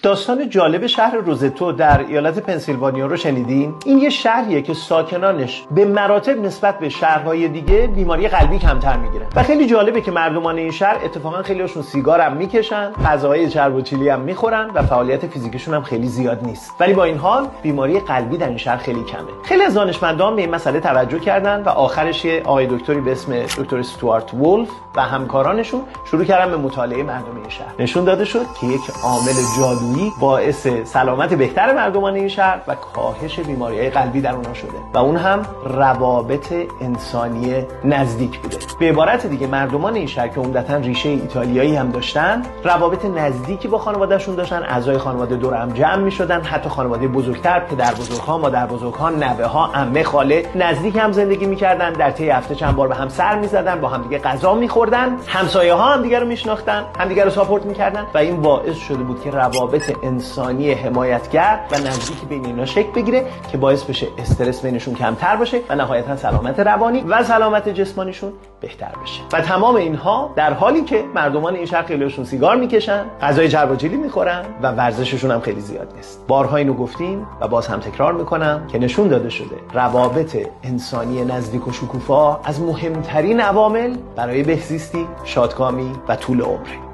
داستان جالب شهر روزتو در ایالت پنسیلوانیا رو شنیدین؟ این یه شهریه که ساکنانش به مراتب نسبت به شهرهای دیگه بیماری قلبی کمتر میگیرن و خیلی جالبه که مردمان این شهر اتفاقا خیلیشون سیگار هم میکشن، غذاهای چرب و چیلی هم میخورن و فعالیت فیزیکشون هم خیلی زیاد نیست. ولی با این حال بیماری قلبی در این شهر خیلی کمه. خیلی از دانشمندان به این مسئله توجه کردن و آخرش یه آقای دکتری به اسم دکتر استوارت وولف و همکارانشون شروع کردن به مطالعه مردم این شهر. نشون داده شد که یک عامل جادویی باعث سلامت بهتر مردمان این شهر و کاهش بیماری‌های قلبی در اونها شده و اون هم روابط انسانی نزدیک بوده. به عبارت دیگه مردمان این شهر که عمدتاً ریشه ایتالیایی هم داشتن، روابط نزدیکی با خانواده‌شون داشتن، اعضای خانواده دور هم جمع می‌شدن، حتی خانواده بزرگتر، پدر بزرگ‌ها، مادر بزرگ‌ها، نوه‌ها، عمه، خاله نزدیک هم زندگی می‌کردن، در طی هفته چند بار به هم سر می‌زدن، با هم دیگه غذا می‌خوردن، همسایه‌ها هم دیگه رو می‌شناختن، هم دیگه رو ساپورت می‌کردن و این باعث شده بود که روابط انسانی حمایتگر و نزدیکی بین اینا شکل بگیره که باعث بشه استرس بینشون کمتر باشه و نهایتا سلامت روانی و سلامت جسمانیشون بهتر بشه. و تمام اینها در حالی که مردمان این شهر خیلیشون سیگار میکشن، غذای چرب و چیلی میخورن و ورزششون هم خیلی زیاد نیست. بارها اینو گفتیم و باز هم تکرار میکنم که نشون داده شده روابط انسانی نزدیک و شکوفا از مهمترین عوامل برای بهزیستی، شادکامی و طول عمر.